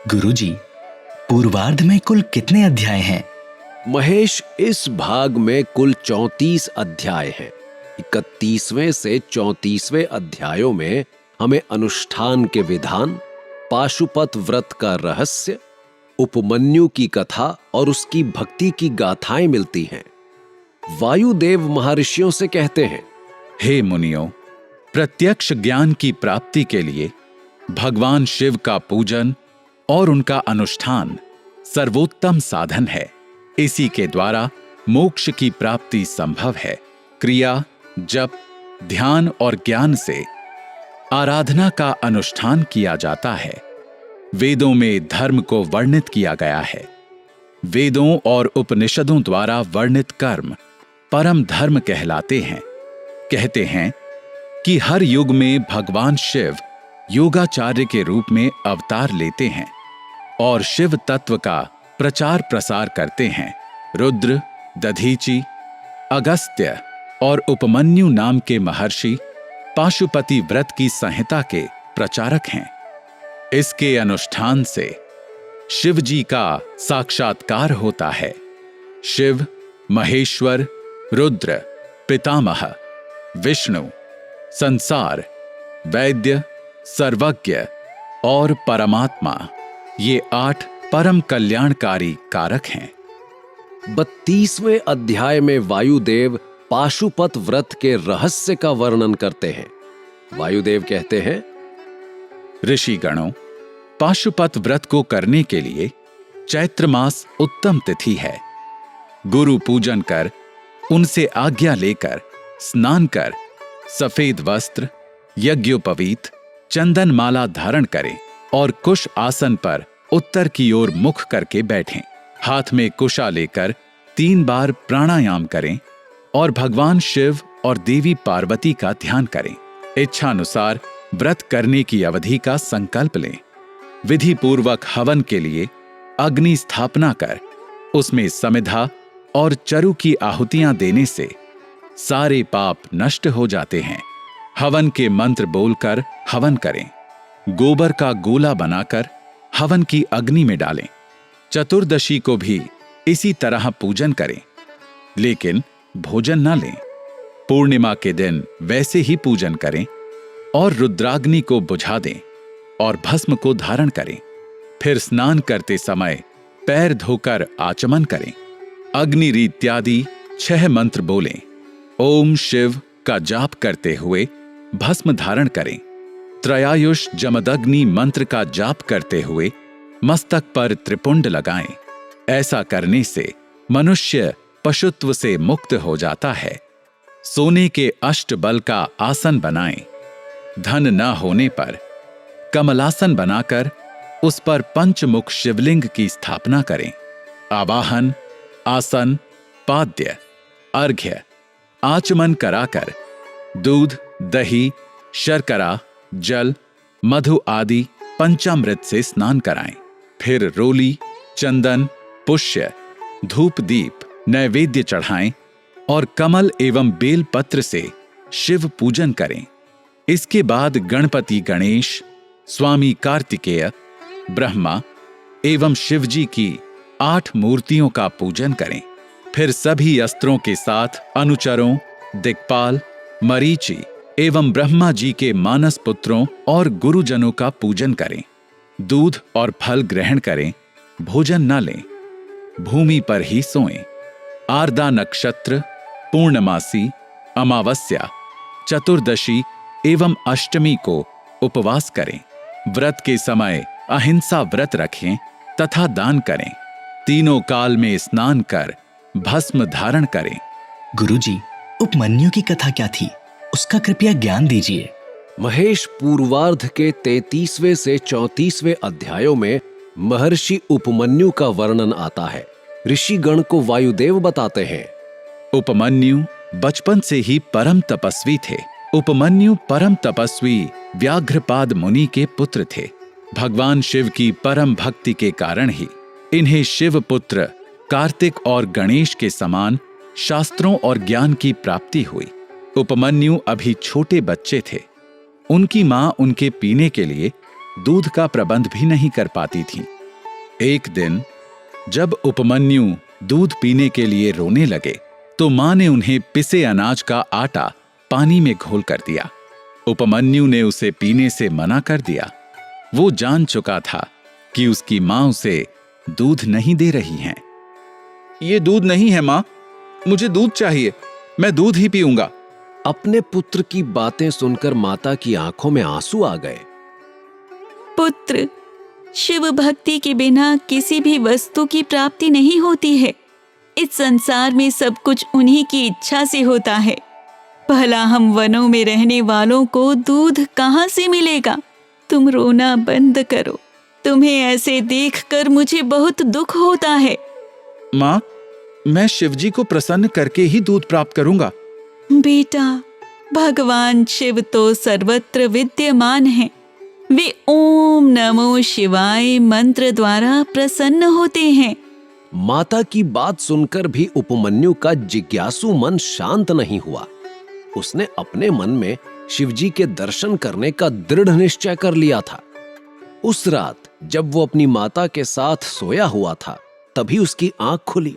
गुरुजी, पूर्वार्ध में कुल कितने अध्याय हैं? महेश, इस भाग में कुल 34 अध्याय हैं। 31वें से 34वें अध्यायों में हमें अनुष्ठान के विधान, पाशुपत व्रत का रहस्य, उपमन्यु की कथा और उसकी भक्ति की गाथाएं मिलती हैं। वायुदेव महर्षियों से कहते हैं, हे मुनियों, प्रत्यक्ष ज्ञान की प्राप्ति के लिए भगवान शिव का पूजन और उनका अनुष्ठान सर्वोत्तम साधन है। इसी के द्वारा मोक्ष की प्राप्ति संभव है। क्रिया, जप, ध्यान और ज्ञान से आराधना का अनुष्ठान किया जाता है। वेदों में धर्म को वर्णित किया गया है। वेदों और उपनिषदों द्वारा वर्णित कर्म परम धर्म कहलाते हैं। कहते हैं कि हर युग में भगवान शिव योगाचार्य के रूप में अवतार लेते हैं और शिव तत्व का प्रचार प्रसार करते हैं। रुद्र, दधीचि, अगस्त्य और उपमन्यु नाम के महर्षि पाशुपति व्रत की संहिता के प्रचारक हैं। इसके अनुष्ठान से शिव जी का साक्षात्कार होता है। शिव, महेश्वर, रुद्र, पितामह, विष्णु, संसार, वैद्य, सर्वज्ञ और परमात्मा, ये 8 परम कल्याणकारी कारक हैं। 32वें अध्याय में वायुदेव पाशुपत व्रत के रहस्य का वर्णन करते हैं। वायुदेव कहते हैं, ऋषिगणों, पाशुपत व्रत को करने के लिए चैत्र मास उत्तम तिथि है। गुरु पूजन कर, उनसे आज्ञा लेकर, स्नान कर, सफेद वस्त्र, यज्ञोपवीत, चंदन माला धारण करें और कुश आसन पर उत्तर की ओर मुख करके बैठें। हाथ में कुशा लेकर 3 बार प्राणायाम करें और भगवान शिव और देवी पार्वती का ध्यान करें। इच्छानुसार व्रत करने की अवधि का संकल्प लें। विधि पूर्वक हवन के लिए अग्नि स्थापना कर उसमें समिधा और चरु की आहुतियां देने से सारे पाप नष्ट हो जाते हैं। हवन के मंत्र बोलकर हवन करें। गोबर का गोला बनाकर हवन की अग्नि में डालें। चतुर्दशी को भी इसी तरह पूजन करें, लेकिन भोजन न लें। पूर्णिमा के दिन वैसे ही पूजन करें और रुद्राग्नि को बुझा दें और भस्म को धारण करें। फिर स्नान करते समय पैर धोकर आचमन करें। अग्नि इत्यादि 6 मंत्र बोलें। ओम शिव का जाप करते हुए भस्म धारण करें। त्रयायुष जमदग्नि मंत्र का जाप करते हुए मस्तक पर त्रिपुंड लगाएं। ऐसा करने से मनुष्य पशुत्व से मुक्त हो जाता है। सोने के अष्टबल का आसन बनाएं। धन न होने पर कमलासन बनाकर उस पर पंचमुख शिवलिंग की स्थापना करें। आवाहन, आसन, पाद्य, अर्घ्य, आचमन कराकर दूध, दही, शर्करा, जल, मधु आदि पंचामृत से स्नान कराएं। फिर रोली, चंदन, पुष्य, धूप दीप नैवेद्य चढ़ाएं और कमल एवं बेल पत्र से शिव पूजन करें। इसके बाद गणपति गणेश, स्वामी कार्तिकेय, ब्रह्मा एवं शिवजी की 8 मूर्तियों का पूजन करें। फिर सभी अस्त्रों के साथ अनुचरों, दिक्पाल, मरीचि एवं ब्रह्मा जी के मानस पुत्रों और गुरुजनों का पूजन करें। दूध और फल ग्रहण करें। भोजन न लें। भूमि पर ही सोएं। आर्द्रा नक्षत्र, पूर्णमासी, अमावस्या, चतुर्दशी एवं अष्टमी को उपवास करें। व्रत के समय अहिंसा व्रत रखें तथा दान करें। तीनों काल में स्नान कर भस्म धारण करें। गुरुजी, उपमन्यु की कथा क्या थी? उसका कृपया ज्ञान दीजिए। महेश, पूर्वार्ध के 33वें से 34वें अध्यायों में महर्षि उपमन्यु का वर्णन आता है। ऋषिगण को वायुदेव बताते हैं, उपमन्यु बचपन से ही परम तपस्वी थे। उपमन्यु परम तपस्वी व्याघ्रपाद मुनि के पुत्र थे। भगवान शिव की परम भक्ति के कारण ही इन्हें शिव पुत्र कार्तिक और गणेश के समान शास्त्रों और ज्ञान की प्राप्ति हुई। उपमन्यु अभी छोटे बच्चे थे। उनकी मां उनके पीने के लिए दूध का प्रबंध भी नहीं कर पाती थी। एक दिन जब उपमन्यु दूध पीने के लिए रोने लगे तो मां ने उन्हें पिसे अनाज का आटा पानी में घोल कर दिया। उपमन्यु ने उसे पीने से मना कर दिया। वो जान चुका था कि उसकी मां उसे दूध नहीं दे रही हैं। ये दूध नहीं है मां, मुझे दूध चाहिए, मैं दूध ही पीऊंगा। अपने पुत्र की बातें सुनकर माता की आंखों में आंसू आ गए। पुत्र, शिव भक्ति के बिना किसी भी वस्तु की प्राप्ति नहीं होती है। इस संसार में सब कुछ उन्हीं की इच्छा से होता है। भला हम वनों में रहने वालों को दूध कहाँ से मिलेगा? तुम रोना बंद करो। तुम्हें ऐसे देखकर मुझे बहुत दुख होता है। माँ, मैं शिवजी को प्रसन्न करके ही दूध प्राप्त करूंगा। बेटा, भगवान शिव तो सर्वत्र विद्यमान हैं। वे ओम नमो शिवाय मंत्र द्वारा प्रसन्न होते हैं। माता की बात सुनकर भी उपमन्यु का जिज्ञासु मन शांत नहीं हुआ। उसने अपने मन में शिवजी के दर्शन करने का दृढ़ निश्चय कर लिया था। उस रात जब वो अपनी माता के साथ सोया हुआ था, तभी उसकी आंख खुली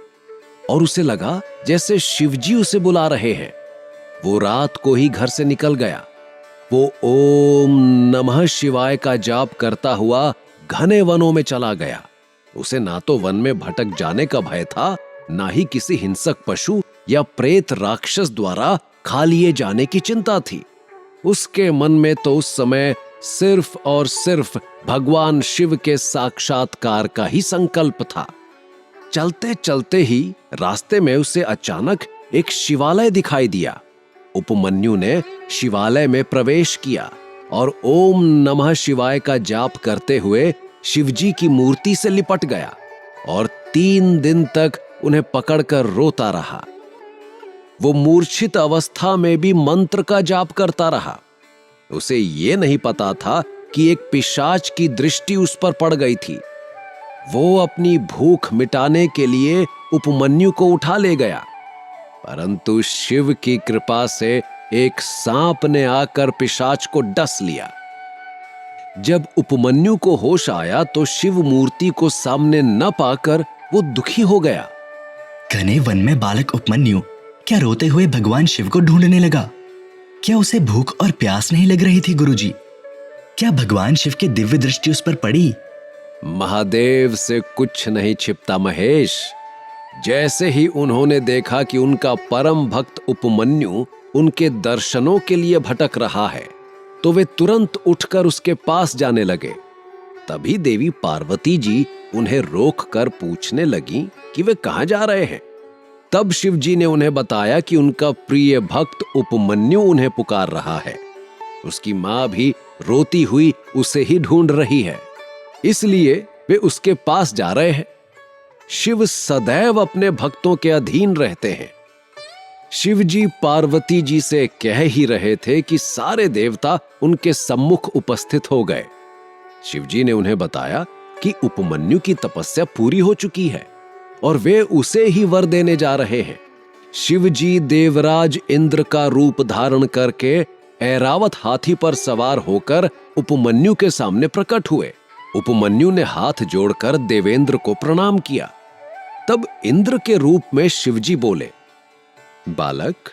और उसे लगा जैसे शिवजी उसे बुला रहे हैं। वो रात को ही घर से निकल गया। वो ओम नमः शिवाय का जाप करता हुआ घने वनों में चला गया। उसे ना तो वन में भटक जाने का भय था, ना ही किसी हिंसक पशु या प्रेत राक्षस द्वारा खा लिए जाने की चिंता थी। उसके मन में तो उस समय सिर्फ और सिर्फ भगवान शिव के साक्षात्कार का ही संकल्प था। चलते चलते ही रास्ते में उसे अचानक एक शिवालय दिखाई दिया। उपमन्यु ने शिवालय में प्रवेश किया और ओम नमः शिवाय का जाप करते हुए शिवजी की मूर्ति से लिपट गया और 3 दिन तक उन्हें पकड़कर रोता रहा। वो मूर्छित अवस्था में भी मंत्र का जाप करता रहा। उसे ये नहीं पता था कि एक पिशाच की दृष्टि उस पर पड़ गई थी। वो अपनी भूख मिटाने के लिए उपमन्यु को उठा ले गया, परंतु शिव की कृपा से एक सांप ने आकर पिशाच को डस लिया। जब उपमन्यु को होश आया तो शिव मूर्ति को सामने न पाकर वो दुखी हो गया। घने वन में बालक उपमन्यु क्या रोते हुए भगवान शिव को ढूंढने लगा? क्या उसे भूख और प्यास नहीं लग रही थी गुरुजी? क्या भगवान शिव की दिव्य दृष्टि उस पर पड़ी? महादेव से कुछ नहीं छिपता महेश। जैसे ही उन्होंने देखा कि उनका परम भक्त उपमन्यु उनके दर्शनों के लिए भटक रहा है, तो वे तुरंत उठकर उसके पास जाने लगे। तभी देवी पार्वती जी उन्हें रोककर पूछने लगी कि वे कहां जा रहे हैं। तब शिवजी ने उन्हें बताया कि उनका प्रिय भक्त उपमन्यु उन्हें पुकार रहा है। उसकी मां भी रोती हुई उसे ही ढूंढ रही है, इसलिए वे उसके पास जा रहे हैं। शिव सदैव अपने भक्तों के अधीन रहते हैं। शिवजी पार्वती जी से कह ही रहे थे कि सारे देवता उनके सम्मुख उपस्थित हो गए। शिवजी ने उन्हें बताया कि उपमन्यु की तपस्या पूरी हो चुकी है और वे उसे ही वर देने जा रहे हैं। शिवजी देवराज इंद्र का रूप धारण करके ऐरावत हाथी पर सवार होकर उपमन्यु के सामने प्रकट हुए। उपमन्यु ने हाथ जोड़कर देवेंद्र को प्रणाम किया। तब इंद्र के रूप में शिवजी बोले, बालक,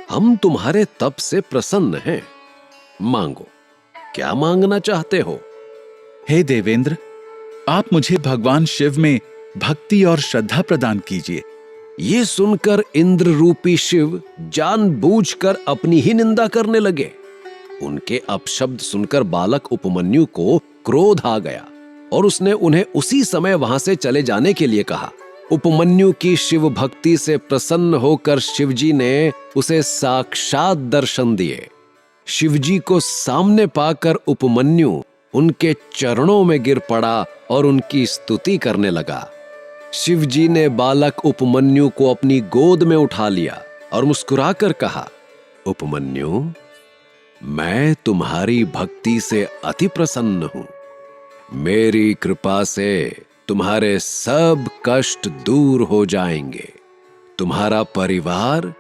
हम तुम्हारे तप से प्रसन्न हैं। मांगो, क्या मांगना चाहते हो? हे देवेंद्र, आप मुझे भगवान शिव में भक्ति और श्रद्धा प्रदान कीजिए। ये सुनकर इंद्र रूपी शिव जानबूझकर अपनी ही निंदा करने लगे। उनके अपशब्द सुनकर बालक उपमन्यु को क्रोध आ गया और उसने उन्हें उसी समय वहां से चले जाने के लिए कहा। उपमन्यु की शिव भक्ति से प्रसन्न होकर शिवजी ने उसे साक्षात दर्शन दिए। शिवजी को सामने पाकर उपमन्यु उनके चरणों में गिर पड़ा और उनकी स्तुति करने लगा। शिवजी ने बालक उपमन्यु को अपनी गोद में उठा लिया और मुस्कुराकर कहा, उपमन्यु, मैं तुम्हारी भक्ति से अति प्रसन्न हूं। मेरी कृपा से तुम्हारे सब कष्ट दूर हो जाएंगे, तुम्हारा परिवार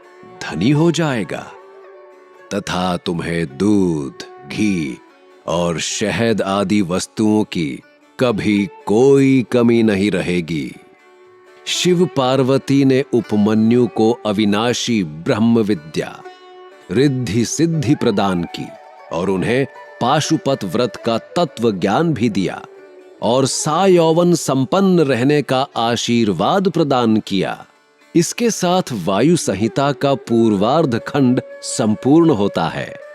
धनी हो जाएगा तथा तुम्हें दूध, घी और शहद आदि वस्तुओं की कभी कोई कमी नहीं रहेगी। शिव पार्वती ने उपमन्यु को अविनाशी ब्रह्म विद्या, रिद्धि सिद्धि प्रदान की और उन्हें पाशुपत व्रत का तत्व ज्ञान भी दिया और सायौवन संपन्न रहने का आशीर्वाद प्रदान किया। इसके साथ वायु संहिता का पूर्वार्ध खंड संपूर्ण होता है।